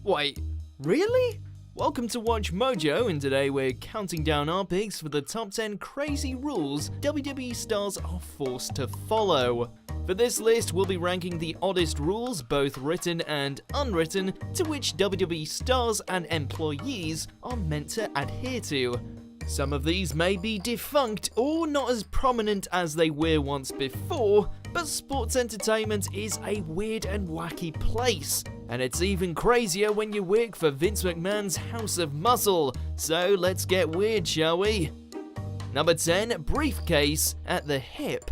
Wait, really? Welcome to Watch Mojo, and today we're counting down our picks for the top 10 crazy rules WWE stars are forced to follow. For this list, we'll be ranking the oddest rules, both written and unwritten, to which WWE stars and employees are meant to adhere to. Some of these may be defunct or not as prominent as they were once before, but sports entertainment is a weird and wacky place, and it's even crazier when you work for Vince McMahon's House of Muscle, so let's get weird, shall we? Number 10, briefcase at the hip.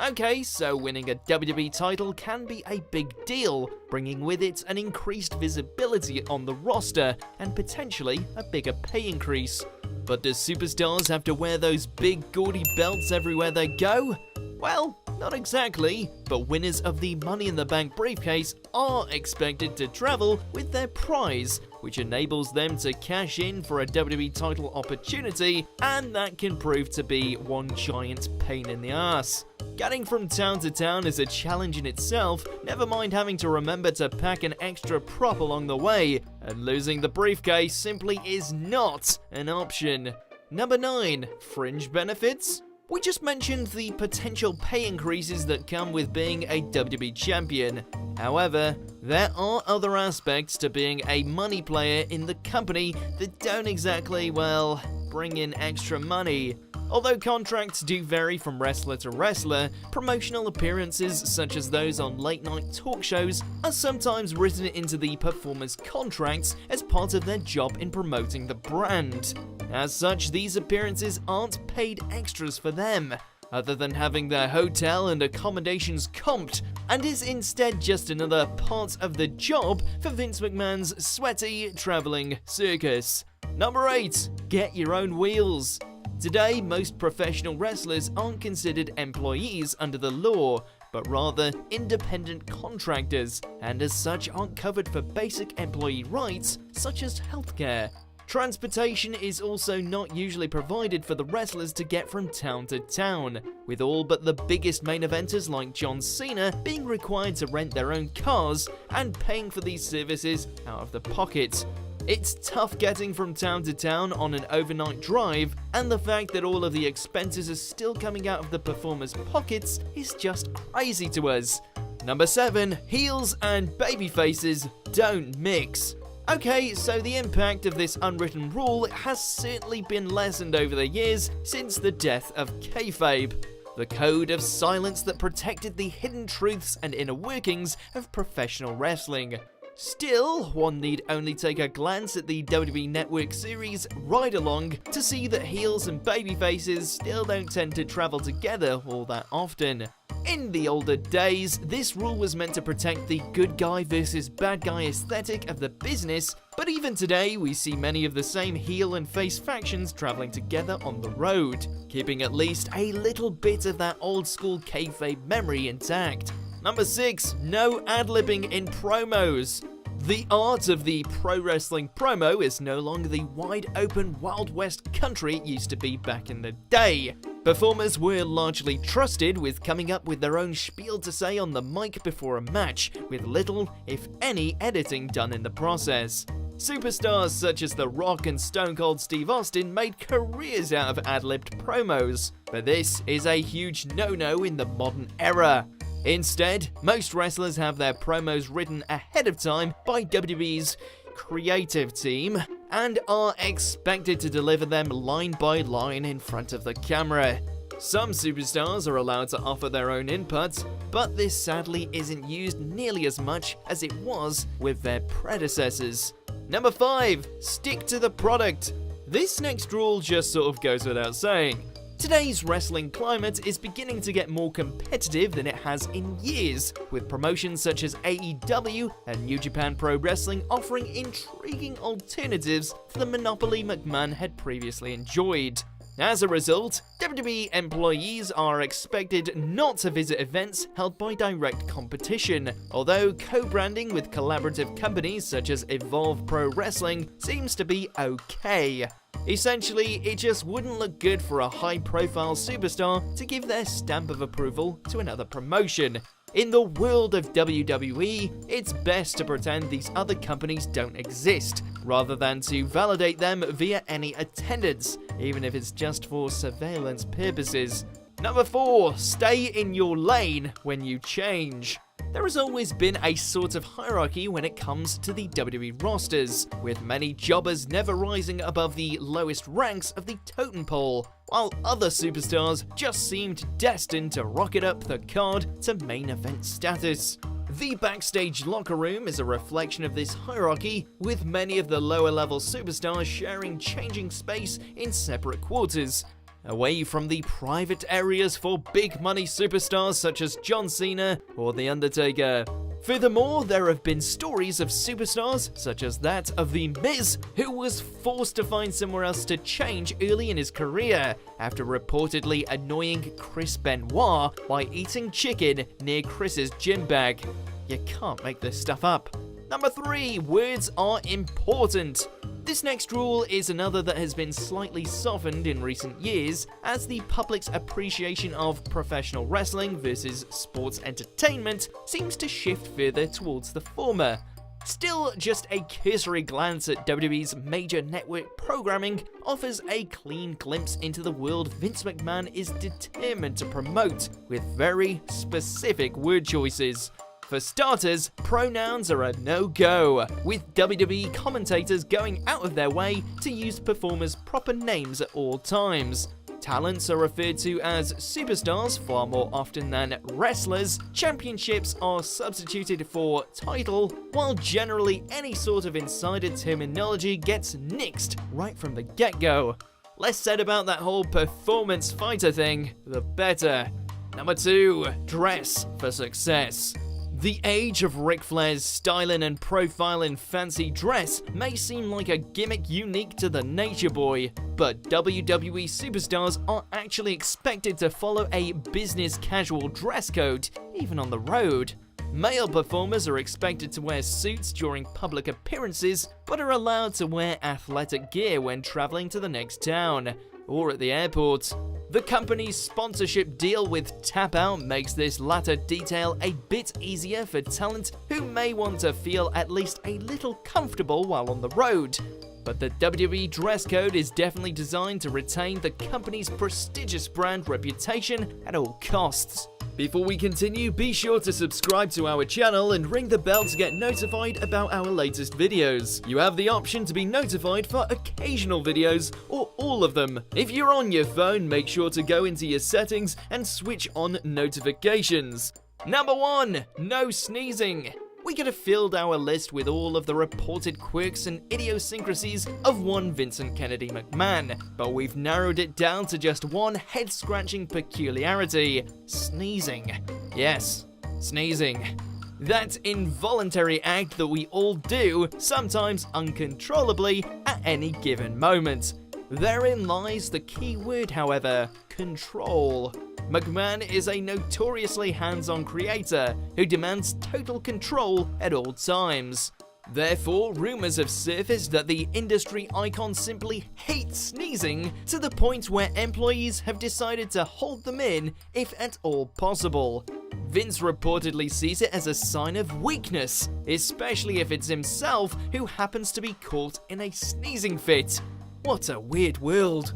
Okay, so winning a WWE title can be a big deal, bringing with it an increased visibility on the roster and potentially a bigger pay increase. But do superstars have to wear those big gaudy belts everywhere they go? Well, not exactly, but winners of the Money in the Bank briefcase are expected to travel with their prize, which enables them to cash in for a WWE title opportunity, and that can prove to be one giant pain in the ass. Getting from town to town is a challenge in itself, never mind having to remember to pack an extra prop along the way, and losing the briefcase simply is not an option. Number 9, fringe benefits. We just mentioned the potential pay increases that come with being a WWE champion. However, there are other aspects to being a money player in the company that don't exactly, well, bring in extra money. Although contracts do vary from wrestler to wrestler, promotional appearances such as those on late-night talk shows are sometimes written into the performers' contracts as part of their job in promoting the brand. As such, these appearances aren't paid extras for them, other than having their hotel and accommodations comped, and is instead just another part of the job for Vince McMahon's sweaty, traveling circus. Number 8, get your own wheels. Today, most professional wrestlers aren't considered employees under the law, but rather independent contractors, and as such aren't covered for basic employee rights such as healthcare. Transportation is also not usually provided for the wrestlers to get from town to town, with all but the biggest main eventers like John Cena being required to rent their own cars and paying for these services out of the pocket. It's tough getting from town to town on an overnight drive, and the fact that all of the expenses are still coming out of the performers' pockets is just crazy to us. Number 7, heels and babyfaces don't mix. Okay, so the impact of this unwritten rule has certainly been lessened over the years since the death of kayfabe, the code of silence that protected the hidden truths and inner workings of professional wrestling. Still, one need only take a glance at the WWE Network series Ride Along to see that heels and babyfaces still don't tend to travel together all that often. In the older days, this rule was meant to protect the good guy versus bad guy aesthetic of the business, but even today we see many of the same heel and face factions traveling together on the road, keeping at least a little bit of that old school kayfabe memory intact. Number 6, no ad-libbing in promos. The art of the pro wrestling promo is no longer the wide open Wild West country it used to be back in the day. Performers were largely trusted with coming up with their own spiel to say on the mic before a match, with little, if any, editing done in the process. Superstars such as The Rock and Stone Cold Steve Austin made careers out of ad-libbed promos, but this is a huge no-no in the modern era. Instead, most wrestlers have their promos written ahead of time by WWE's creative team and are expected to deliver them line by line in front of the camera. Some superstars are allowed to offer their own input, but this sadly isn't used nearly as much as it was with their predecessors. Number 5, stick to the product. This next rule just sort of goes without saying. Today's wrestling climate is beginning to get more competitive than it has in years, with promotions such as AEW and New Japan Pro Wrestling offering intriguing alternatives to the monopoly McMahon had previously enjoyed. As a result, WWE employees are expected not to visit events held by direct competition, although co-branding with collaborative companies such as Evolve Pro Wrestling seems to be okay. Essentially, it just wouldn't look good for a high-profile superstar to give their stamp of approval to another promotion. In the world of WWE, it's best to pretend these other companies don't exist, rather than to validate them via any attendance, even if it's just for surveillance purposes. Number 4, stay in your lane when you change. There has always been a sort of hierarchy when it comes to the WWE rosters, with many jobbers never rising above the lowest ranks of the totem pole, while other superstars just seemed destined to rocket up the card to main event status. The backstage locker room is a reflection of this hierarchy, with many of the lower level superstars sharing changing space in separate quarters, away from the private areas for big money superstars such as John Cena or The Undertaker. Furthermore, there have been stories of superstars, such as that of The Miz, who was forced to find somewhere else to change early in his career, after reportedly annoying Chris Benoit by eating chicken near Chris's gym bag. You can't make this stuff up. Number 3, words are important. This next rule is another that has been slightly softened in recent years, as the public's appreciation of professional wrestling versus sports entertainment seems to shift further towards the former. Still, just a cursory glance at WWE's major network programming offers a clean glimpse into the world Vince McMahon is determined to promote, with very specific word choices. For starters, pronouns are a no-go, with WWE commentators going out of their way to use performers' proper names at all times. Talents are referred to as superstars far more often than wrestlers, championships are substituted for title, while generally any sort of insider terminology gets nixed right from the get-go. Less said about that whole performance fighter thing, the better. Number 2, dress for success. The age of Ric Flair's styling and profiling fancy dress may seem like a gimmick unique to the Nature Boy, but WWE superstars are actually expected to follow a business casual dress code, even on the road. Male performers are expected to wear suits during public appearances, but are allowed to wear athletic gear when traveling to the next town, or at the airport. The company's sponsorship deal with Tap Out makes this latter detail a bit easier for talent who may want to feel at least a little comfortable while on the road. But the WWE dress code is definitely designed to retain the company's prestigious brand reputation at all costs. Before we continue, be sure to subscribe to our channel and ring the bell to get notified about our latest videos. You have the option to be notified for occasional videos or all of them. If you're on your phone, make sure to go into your settings and switch on notifications. Number 1, no sneezing. We could have filled our list with all of the reported quirks and idiosyncrasies of one Vincent Kennedy McMahon, but we've narrowed it down to just one head-scratching peculiarity: sneezing. Yes, sneezing. That involuntary act that we all do, sometimes uncontrollably, at any given moment. Therein lies the key word, however: control. McMahon is a notoriously hands-on creator who demands total control at all times. Therefore, rumors have surfaced that the industry icon simply hates sneezing to the point where employees have decided to hold them in if at all possible. Vince reportedly sees it as a sign of weakness, especially if it's himself who happens to be caught in a sneezing fit. What a weird world.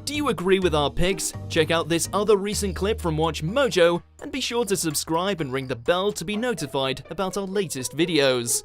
Do you agree with our picks? Check out this other recent clip from Watch Mojo, and be sure to subscribe and ring the bell to be notified about our latest videos.